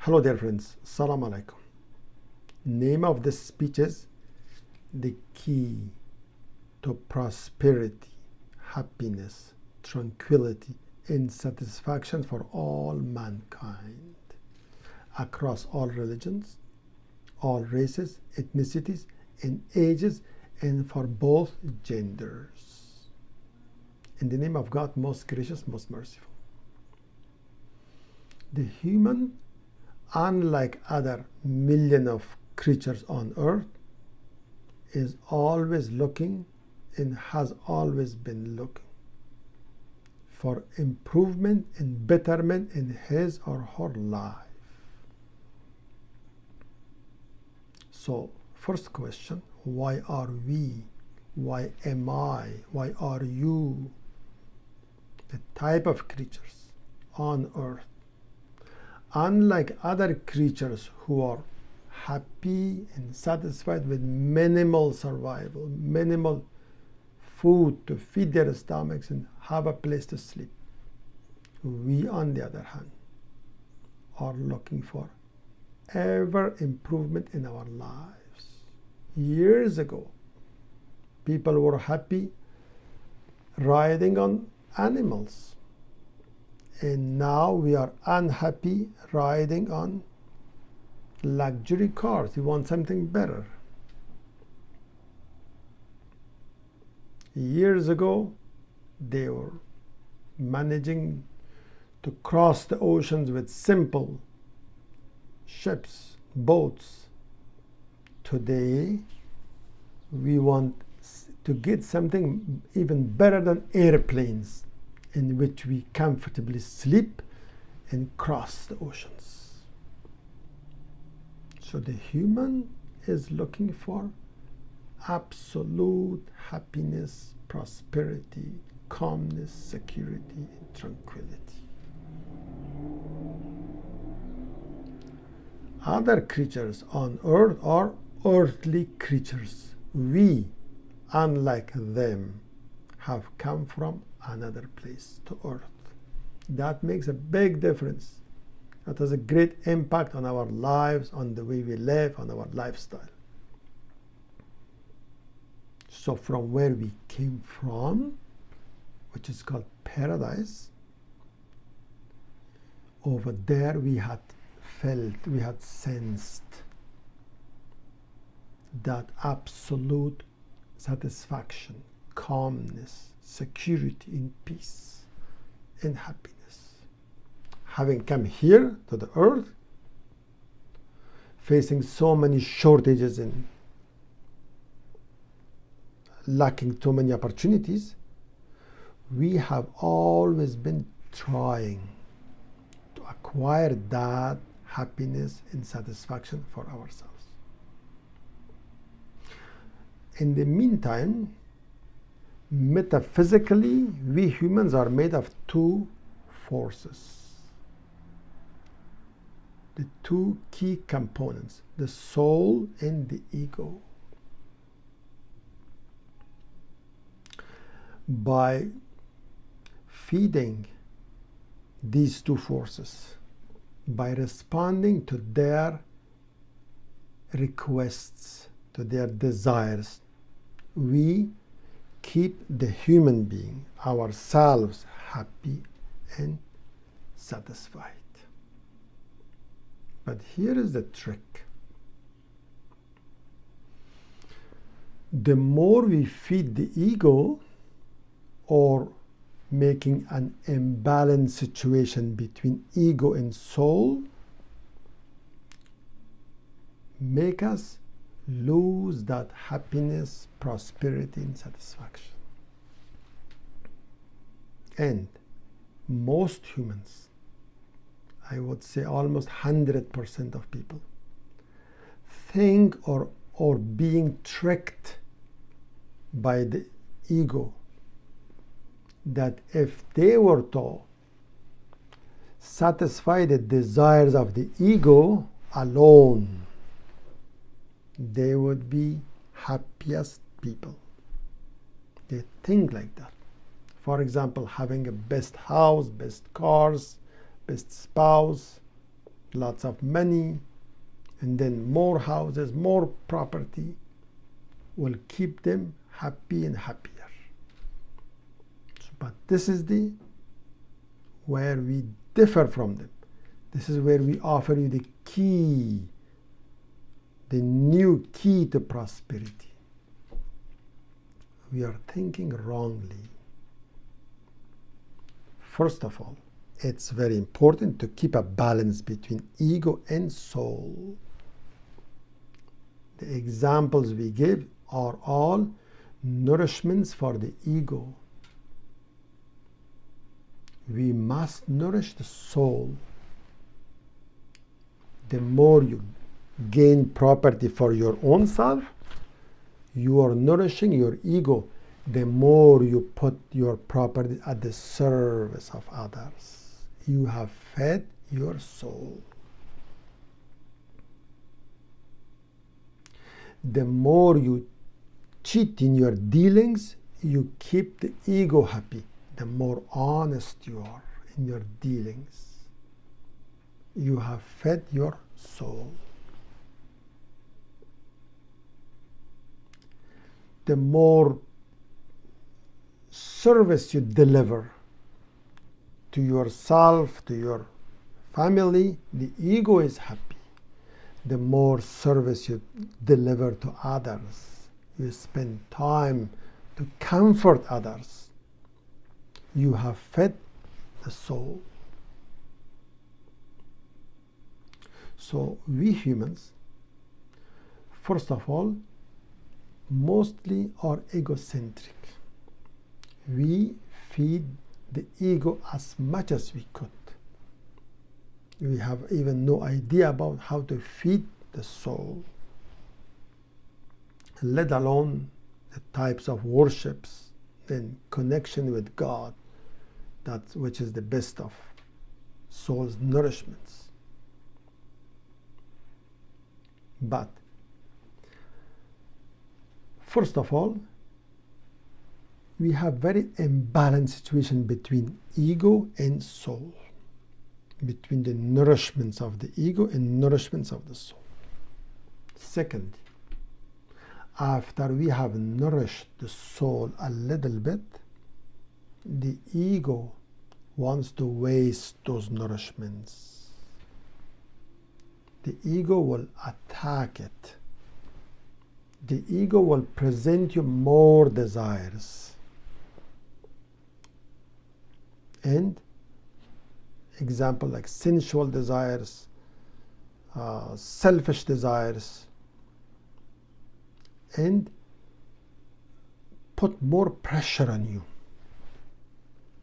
Hello dear friends, Assalamu alaikum. Name of this speech is The Key to Prosperity, Happiness, Tranquility and Satisfaction for all mankind across all religions, all races, ethnicities and ages, and for both genders. In the name of God, most gracious, most merciful. The human, unlike other million of creatures on earth, is always looking and has always been looking for improvement and betterment in his or her life. So, first question, why are we? Why am I? Why are you? The type of creatures on earth, unlike other creatures who are happy and satisfied with minimal survival, minimal food to feed their stomachs and have a place to sleep, we on the other hand are looking for ever improvement in our lives. Years ago, people were happy riding on animals, and now we are unhappy riding on luxury cars. We want something better. Years ago, they were managing to cross the oceans with simple ships, boats. Today, we want to get something even better than airplanes, in which we comfortably sleep and cross the oceans. So the human is looking for absolute happiness, prosperity, calmness, security, and tranquility. Other creatures on earth are earthly creatures. We, unlike them, have come from another place to earth. That makes a big difference. That has a great impact on our lives, on the way we live, on our lifestyle. So from where we came from, which is called paradise, over there we had felt, we had sensed that absolute satisfaction, calmness, security, and peace, and happiness. Having come here to the earth, facing so many shortages and lacking too many opportunities, we have always been trying to acquire that happiness and satisfaction for ourselves. In the meantime, metaphysically, we humans are made of two forces. The two key components, the soul and the ego. By feeding these two forces, by responding to their requests, to their desires, we keep the human being, ourselves, happy and satisfied. But here is the trick. The more we feed the ego, or making an imbalanced situation between ego and soul, make us lose that happiness, prosperity, and satisfaction. And most humans, I would say almost 100% of people, think or being tricked by the ego that if they were to satisfy the desires of the ego alone, they would be happiest people. They think like that. For example, having a best house, best cars, best spouse, lots of money, and then more houses, more property will keep them happy and happier. But this is the where we differ from them. This is where we offer you the key, the new key to prosperity. We are thinking wrongly. First of all, it's very important to keep a balance between ego and soul. The examples we give are all nourishments for the ego. We must nourish the soul. The more you gain property for your own self, you are nourishing your ego. The more you put your property at the service of others, you have fed your soul. The more you cheat in your dealings, you keep the ego happy. The more honest you are in your dealings, you have fed your soul. The more service you deliver to yourself, to your family, the ego is happy. The more service you deliver to others, you spend time to comfort others, you have fed the soul. So we humans, first of all, mostly are egocentric. We feed the ego as much as we could. We have even no idea about how to feed the soul, let alone the types of worships and connection with God, which is the best of soul's nourishments. But first of all, we have very imbalanced situation between ego and soul, between the nourishments of the ego and nourishments of the soul. Second, after we have nourished the soul a little bit, the ego wants to waste those nourishments. The ego will attack it. The ego will present you more desires. And example like sensual desires, selfish desires, and put more pressure on you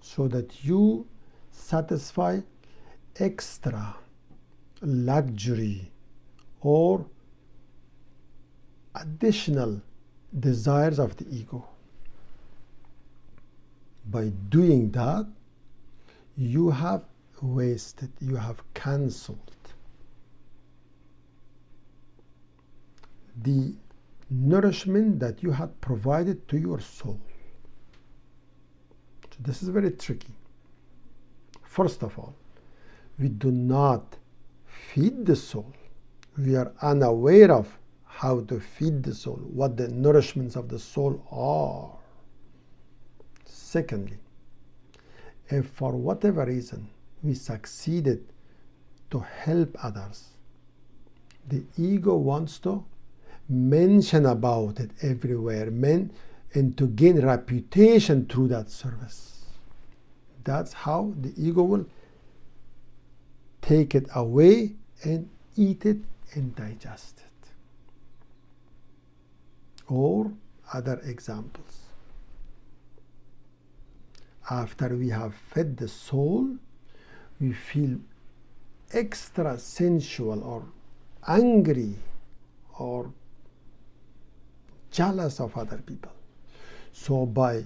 so that you satisfy extra luxury or additional desires of the ego. By doing that, you have wasted, you have cancelled the nourishment that you had provided to your soul. So this is very tricky. First of all, we do not feed the soul. We are unaware of how to feed the soul, what the nourishments of the soul are. Secondly, if for whatever reason we succeeded to help others, the ego wants to mention about it everywhere, and to gain reputation through that service. That's how the ego will take it away and eat it and digest it. Or other examples. After we have fed the soul, we feel extra sensual or angry or jealous of other people. So by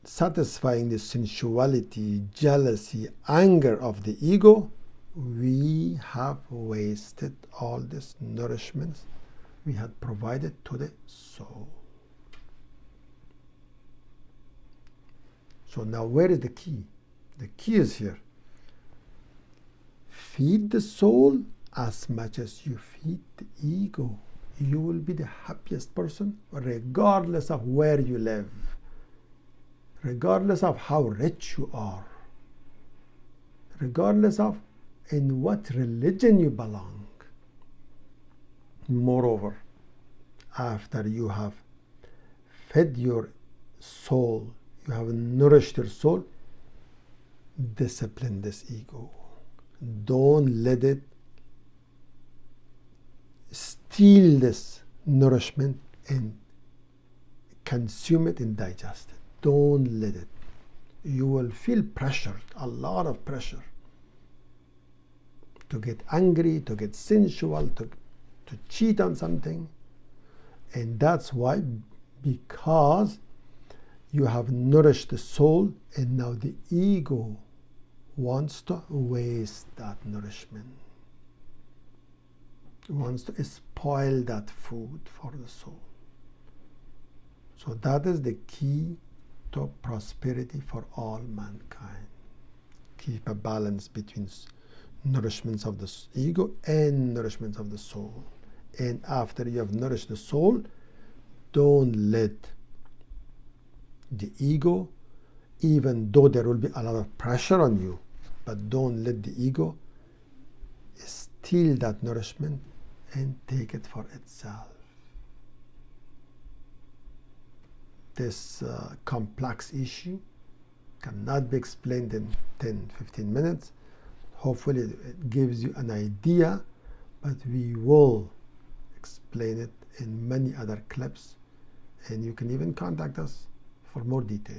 satisfying the sensuality, jealousy, anger of the ego, we have wasted all this nourishments we had provided to the soul. So now where is the key? The key is here. feed the soul as much as you feed the ego, you will be the happiest person regardless of where you live, regardless of how rich you are, regardless of in what religion you belong. Moreover, after you have fed your soul, you have nourished your soul, discipline this ego. Don't let it steal this nourishment and consume it and digest it. Don't let it. You will feel pressured, a lot of pressure, to get angry, to get sensual, to cheat on something. And that's why, because you have nourished the soul, and now the ego wants to waste that nourishment, wants to spoil that food for the soul. So that is the key to prosperity for all mankind. Keep a balance between nourishments of the ego and nourishments of the soul. And after you have nourished the soul, don't let the ego, even though there will be a lot of pressure on you, but don't let the ego steal that nourishment and take it for itself. This complex issue cannot be explained in 10-15 minutes. Hopefully it gives you an idea, but we will explain it in many other clips, and you can even contact us for more details.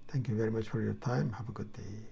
Thank you very much for your time. Have a good day.